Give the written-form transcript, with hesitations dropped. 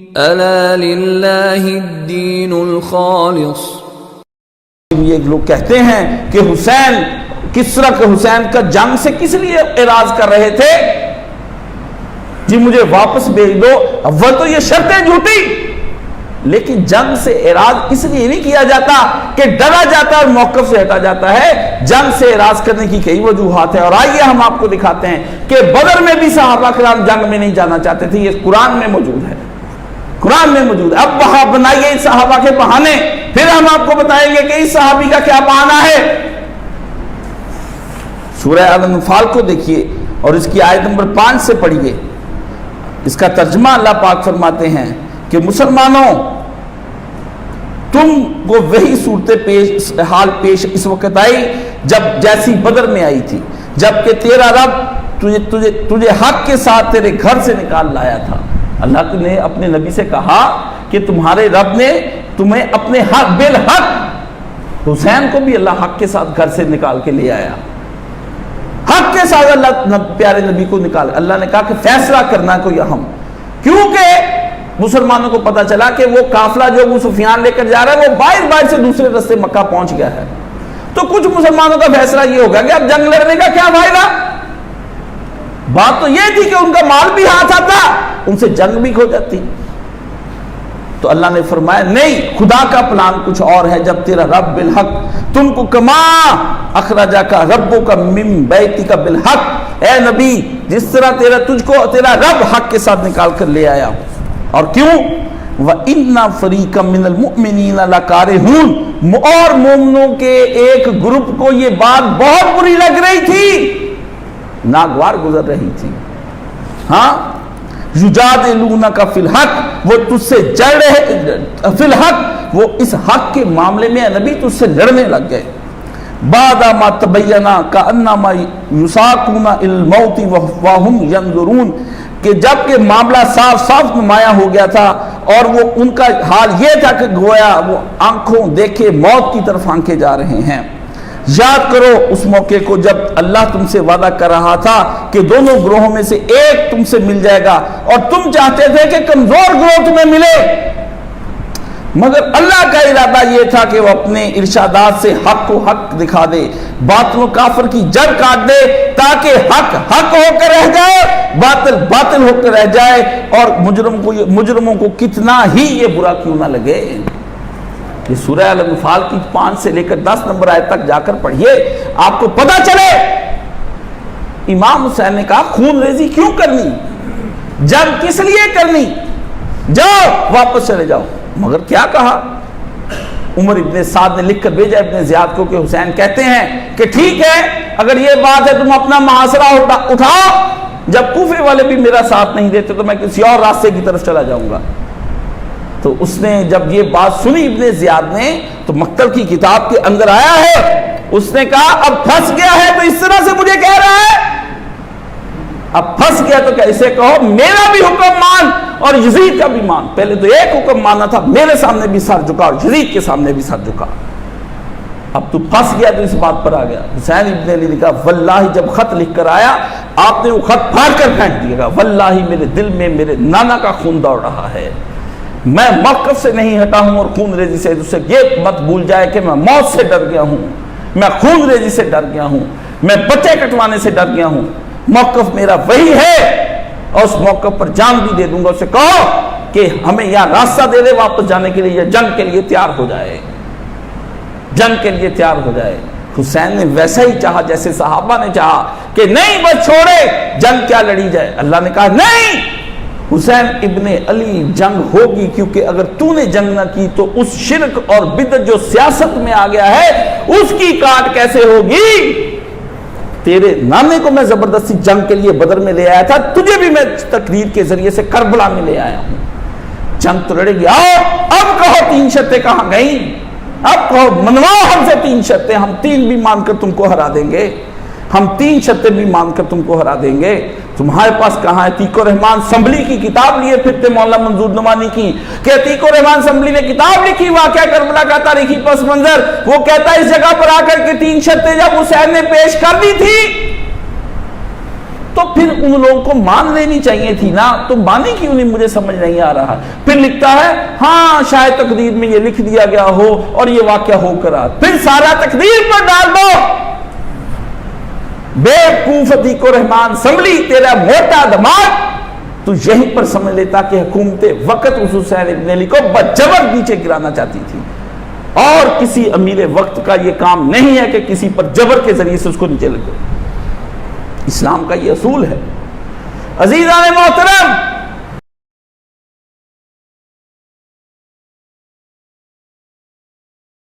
ألا لله الدين الخالص. یہ لوگ کہتے ہیں کہ حسین کسرا کے حسین کا جنگ سے کس لیے اعراض کر رہے تھے؟ جی مجھے واپس بھیج دو. اول تو یہ شرطیں جھوٹی، لیکن جنگ سے اعراض اس لیے نہیں کیا جاتا کہ ڈرا جاتا اور موقف سے ہٹا جاتا ہے. جنگ سے اعراض کرنے کی کئی وجوہات ہیں، اور آئیے ہم آپ کو دکھاتے ہیں کہ بدر میں بھی صحابہ کرام جنگ میں نہیں جانا چاہتے تھے. یہ قرآن میں موجود ہے، قرآن میں موجود ہے. اب وہاں بنائیے اس صحابہ کے بہانے، پھر ہم آپ کو بتائیں گے کہ اس صحابی کا کیا بہانہ ہے. سورہ الانفال کو دیکھیے اور اس کی آیت نمبر 5 سے پڑھیے. اس کا ترجمہ اللہ پاک فرماتے ہیں کہ مسلمانوں، تم کو وہی صورت حال پیش اس وقت آئی جب جیسی بدر میں آئی تھی، جبکہ تیرا رب تجھے حق کے ساتھ تیرے گھر سے نکال لایا تھا. اللہ نے اپنے نبی سے کہا کہ تمہارے رب نے تمہیں اپنے حق بالحق، حسین کو بھی اللہ حق کے ساتھ گھر سے نکال کے لے آیا. حق کے ساتھ اللہ پیارے نبی کو نکال. اللہ نے کہا کہ فیصلہ کرنا کوئی اہم، کیونکہ مسلمانوں کو پتا چلا کہ وہ قافلہ جو ابو سفیان لے کر جا رہا ہے وہ باہر سے دوسرے راستے مکہ پہنچ گیا ہے. تو کچھ مسلمانوں کا فیصلہ یہ ہوگا کہ اب جنگ لڑنے کا کیا فائدہ. بات تو یہ تھی کہ ان کا مال بھی ہاتھ آتا، ان سے جنگ بھی کھو جاتی. تو اللہ نے فرمایا نہیں، خدا کا پلان کچھ اور ہے. جب تیرا رب بالحق تم کو کما اخرجا کا ربو کا من بیتی کا بالحق، اے نبی جس طرح تجھ کو تیرا رب حق کے ساتھ نکال کر لے آیا. اور کیوں؟ وَإِنَّ فَرِيقًا مِّنَ الْمُؤْمِنِينَ لَكَارِهُونَ، اور مومنوں کے ایک گروپ کو یہ بات بہت بری لگ رہی تھی، ناگوار گزر رہی تھی. ہاں، یجادلونک فی الحق، وہ تجھ سے جڑ رہے فی الحق، وہ اس حق کے معاملے میں نبی تجھ سے لڑنے لگ گئے. بعد ما تبینا کانما یساقون الموت وهم ينظرون، کہ جب کہ معاملہ صاف صاف نمایاں ہو گیا تھا اور وہ ان کا حال یہ تھا کہ گویا وہ آنکھوں دیکھے موت کی طرف آنکھے جا رہے ہیں. یاد کرو اس موقع کو جب اللہ تم سے وعدہ کر رہا تھا کہ دونوں گروہوں میں سے ایک تم سے مل جائے گا، اور تم چاہتے تھے کہ کمزور گروہ تمہیں ملے، مگر اللہ کا ارادہ یہ تھا کہ وہ اپنے ارشادات سے حق کو حق دکھا دے، باطل و کافر کی جڑ کاٹ دے، تاکہ حق حق ہو کر رہ جائے، باطل باطل ہو کر رہ جائے. اور مجرموں کو کتنا ہی یہ برا کیوں نہ لگے. یہ سورہ الانفال کی 5 سے لے کر 10 نمبر آیت تک جا کر پڑھیے، آپ کو پتا چلے امام حسین نے کہا خون ریزی کیوں کرنی، جنگ کس لیے کرنی، جاؤ واپس چلے جاؤ. مگر کیا کہا؟ عمر ابن سعد نے لکھ کر بھیجا ابن زیاد کو کہ حسین کہتے ہیں کہ ٹھیک ہے اگر یہ بات ہے تم اپنا محاصرہ اٹھاؤ، جب کوفے والے بھی میرا ساتھ نہیں دیتے تو میں کسی اور راستے کی طرف چلا جاؤں گا. تو اس نے جب یہ بات سنی ابن زیاد نے تو مقتل کی کتاب کے اندر آیا ہے، اس نے کہا اب پھنس گیا ہے تو اس طرح سے مجھے کہہ رہا ہے، اب پھنس گیا تو کیسے کہو میرا بھی حکم مان اور یزید کا بھی مان. پہلے تو ایک حکم ماننا تھا، میرے سامنے بھی سر جھکا اور یزید کے سامنے بھی سر جھکا. اب تو پھنس گیا تو اس بات پر آ گیا. حسین ابن علی نے کہا واللہ جب خط لکھ کر آیا آپ نے وہ خط پھاڑ کر پھینک دیا گا، واللہ میرے دل میں میرے نانا کا خون دوڑ رہا ہے، میں موقف سے نہیں ہٹا ہوں اور خون ریزی سے. اسے یہ مت بھول جائے کہ میں موت سے ڈر گیا ہوں، میں خون ریزی سے ڈر گیا ہوں، میں بچے کٹوانے سے ڈر گیا ہوں. موقف میرا وہی ہے اور اس موقف پر جان بھی دے دوں گا. اسے کہو کہ ہمیں یہاں راستہ دے دے واپس جانے کے لیے، یا جنگ کے لیے تیار ہو جائے، جنگ کے لیے تیار ہو جائے. حسین نے ویسا ہی چاہا جیسے صحابہ نے چاہا کہ نہیں بس چھوڑے، جنگ کیا لڑی جائے. اللہ نے کہا نہیں حسین ابن علی جنگ ہوگی، کیونکہ اگر تو نے جنگ نہ کی تو اس شرک اور بدعت جو سیاست میں آ گیا ہے اس کی کاٹ کیسے ہوگی. تیرے نانے کو میں زبردستی جنگ کے لیے بدر میں لے آیا تھا، تجھے بھی میں تقریر کے ذریعے سے کربلا میں لے آیا ہوں. جنگ تو لڑے گی. آؤ اب کہو 3 شرطیں کہاں گئیں، اب کہو منواؤ ہم سے 3 شرطیں، ہم 3 بھی مان کر تم کو ہرا دیں گے، ہم 3 شرطیں بھی مان کر تم کو ہرا دیں گے. تمہارے پاس کہاں ہے؟ عتیق الرحمان اسمبلی کی کتاب لیے پھرتے مولانا منظور نعمانی کی، کہ عتیق الرحمان اسمبلی نے کتاب لکھی واقعہ کربلا کا تاریخی پس منظر. وہ کہتا ہے اس جگہ پر آ کر کے 3 شرطیں جب حسین نے پیش کر دی تھی تو پھر ان لوگوں کو مان لینی چاہیے تھی نا، تو مانی کیوں نہیں مجھے سمجھ نہیں آ رہا۔ پھر لکھتا ہے ہاں شاید تقدیر میں یہ لکھ دیا گیا ہو اور یہ واقعہ ہو کر آ، پھر سارا تقدیر پر ڈال دو۔ بے وقوف عتیق الرحمان سنبھلی، تیرا موٹا دماغ، تو یہیں پر سمجھ لیتا کہ حکومت وقت اس حسین ابن علی کو بجبر نیچے گرانا چاہتی تھی، اور کسی امیر وقت کا یہ کام نہیں ہے کہ کسی پر جبر کے ذریعے سے اس کو نیچے لگے۔ اسلام کا یہ اصول ہے۔ عزیزان محترم،